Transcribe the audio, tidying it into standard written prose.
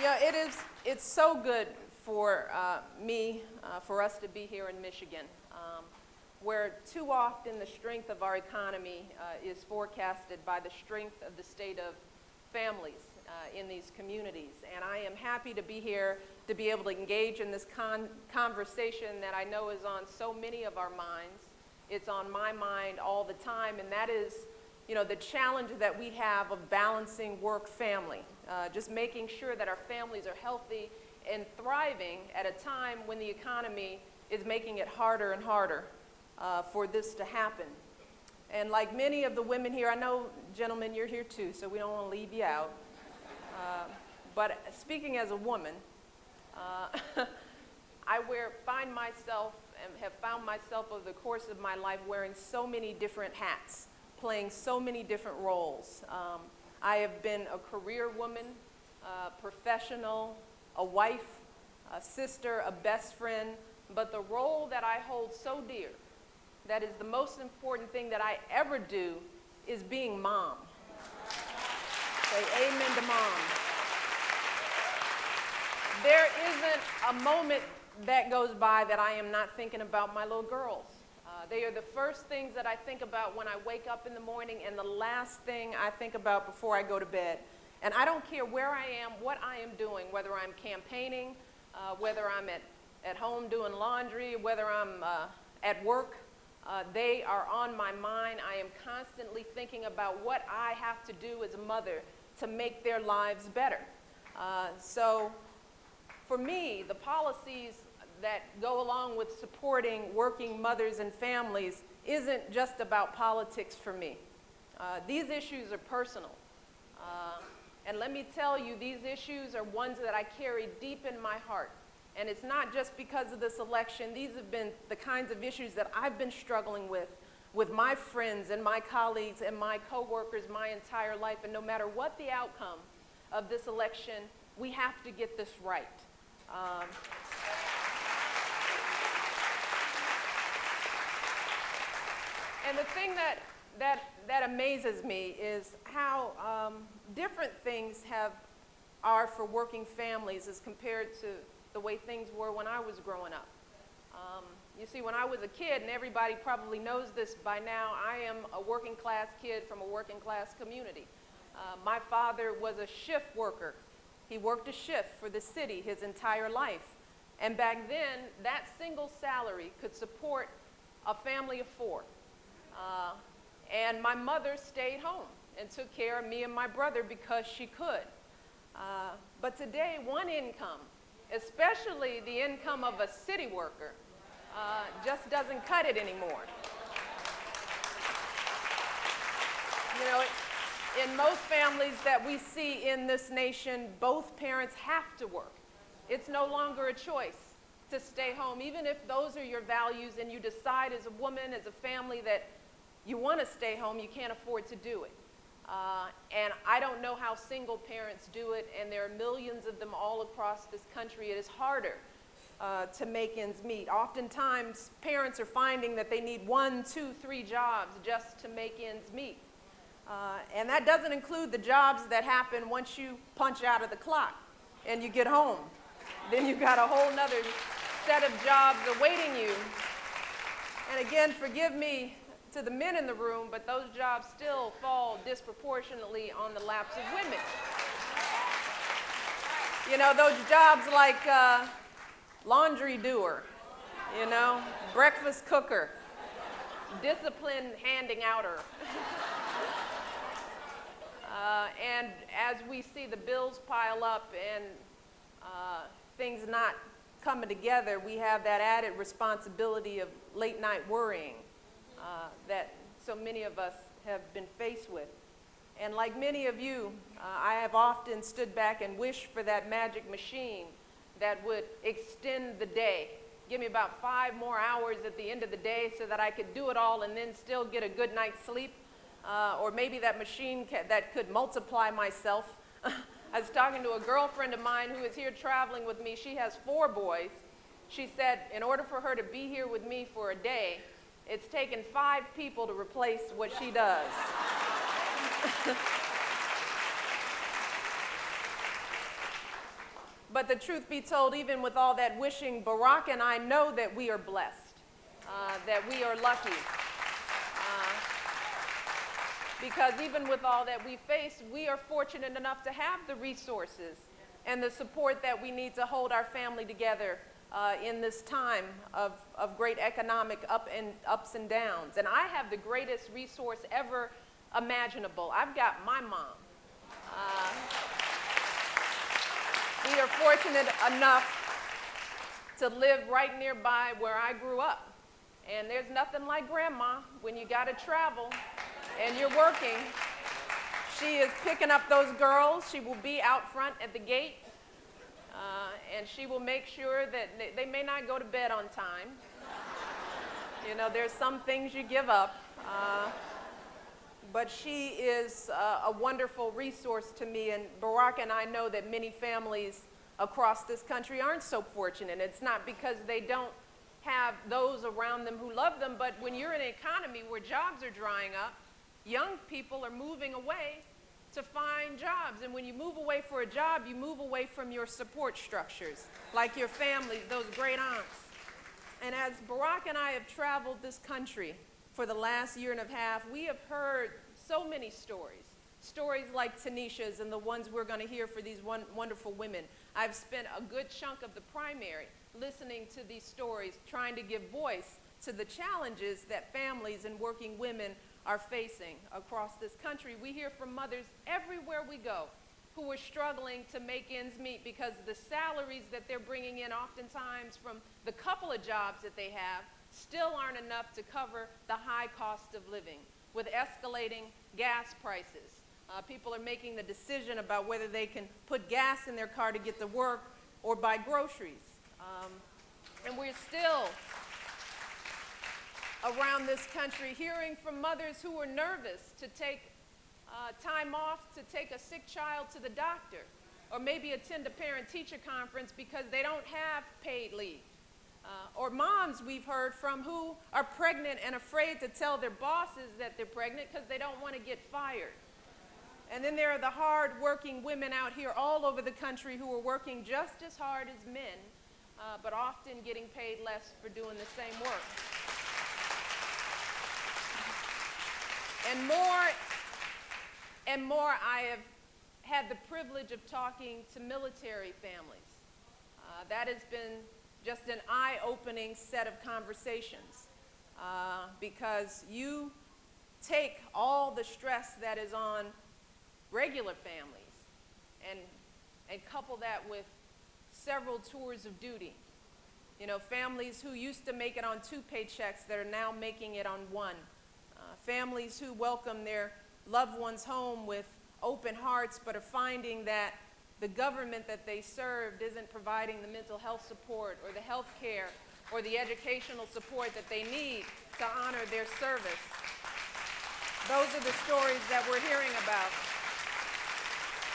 Yeah, it's so good for for us to be here in Michigan, where too often the strength of our economy is forecasted by the strength of the state of families in these communities. And I am happy to be here to be able to engage in this conversation that I know is on so many of our minds. It's on my mind all the time, and that is, the challenge that we have of balancing work-family, just making sure that our families are healthy and thriving at a time when the economy is making it harder and harder for this to happen. And like many of the women here, I know, gentlemen, you're here too, so we don't want to leave you out. But speaking as a woman, I find myself and have found myself over the course of my life wearing so many different hats, playing so many different roles. I have been a career woman, a professional, a wife, a sister, a best friend, but the role that I hold so dear, that is the most important thing that I ever do, is being mom. Say amen to mom. There isn't a moment that goes by that I am not thinking about my little girls. They are the first things that I think about when I wake up in the morning and the last thing I think about before I go to bed. And I don't care where I am, what I am doing, whether I'm campaigning, whether I'm at home doing laundry, whether I'm at work, they are on my mind. I am constantly thinking about what I have to do as a mother to make their lives better. So for me, the policies that go along with supporting working mothers and families isn't just about politics for me. These issues are personal. And let me tell you, these issues are ones that I carry deep in my heart. And it's not just because of this election. These have been the kinds of issues that I've been struggling with my friends and my colleagues and my coworkers my entire life. And no matter what the outcome of this election, we have to get this right. And the thing that amazes me is how different things are for working families as compared to the way things were when I was growing up. You see, when I was a kid, and everybody probably knows this by now, I am a working class kid from a working class community. My father was a shift worker. He worked a shift for the city his entire life. And back then, that single salary could support a family of 4. And my mother stayed home and took care of me and my brother because she could. But today, one income, especially the income of a city worker, just doesn't cut it anymore. In most families that we see in this nation, both parents have to work. It's no longer a choice to stay home, even if those are your values and you decide as a woman, as a family, that you want to stay home, you can't afford to do it. And I don't know how single parents do it, and there are millions of them all across this country. It is harder to make ends meet. Oftentimes, parents are finding that they need 1, 2, 3 jobs just to make ends meet. And that doesn't include the jobs that happen once you punch out of the clock and you get home. Then you've got a whole nother set of jobs awaiting you. And again, forgive me to the men in the room, but those jobs still fall disproportionately on the laps of women. Those jobs like laundry doer, breakfast cooker, discipline handing outer. And as we see the bills pile up and things not coming together, we have that added responsibility of late night worrying that so many of us have been faced with. And like many of you, I have often stood back and wished for that magic machine that would extend the day. Give me about 5 more hours at the end of the day so that I could do it all and then still get a good night's sleep. Or maybe that machine that could multiply myself. I was talking to a girlfriend of mine who is here traveling with me. She has 4 boys. She said in order for her to be here with me for a day, it's taken 5 people to replace what she does. But the truth be told, even with all that wishing, Barack and I know that we are blessed, that we are lucky. Because even with all that we face, we are fortunate enough to have the resources and the support that we need to hold our family together in this time of great economic ups and downs. And I have the greatest resource ever imaginable. I've got my mom. We are fortunate enough to live right nearby where I grew up. And there's nothing like grandma when you got to travel and you're working. She is picking up those girls. She will be out front at the gate. And she will make sure that they may not go to bed on time. You know, there's some things you give up. But she is a wonderful resource to me. And Barack and I know that many families across this country aren't so fortunate. It's not because they don't have those around them who love them, but when you're in an economy where jobs are drying up, young people are moving away to find jobs. And when you move away for a job, you move away from your support structures, like your families, those great aunts. And as Barack and I have traveled this country for the last year and a half, we have heard so many stories. Stories like Tanisha's and the ones we're going to hear for these wonderful women. I've spent a good chunk of the primary listening to these stories, trying to give voice to the challenges that families and working women are facing across this country. We hear from mothers everywhere we go who are struggling to make ends meet because the salaries that they're bringing in oftentimes from the couple of jobs that they have still aren't enough to cover the high cost of living. With escalating gas prices, people are making the decision about whether they can put gas in their car to get to work or buy groceries. And we're still around this country hearing from mothers who are nervous to take time off to take a sick child to the doctor, or maybe attend a parent-teacher conference because they don't have paid leave. Or moms we've heard from who are pregnant and afraid to tell their bosses that they're pregnant because they don't want to get fired. And then there are the hard-working women out here all over the country who are working just as hard as men, but often getting paid less for doing the same work. And more, I have had the privilege of talking to military families. That has been just an eye-opening set of conversations because you take all the stress that is on regular families and couple that with several tours of duty. You know, families who used to make it on 2 paychecks that are now making it on 1. Families who welcome their loved ones home with open hearts but are finding that the government that they served isn't providing the mental health support or the health care or the educational support that they need to honor their service. Those are the stories that we're hearing about.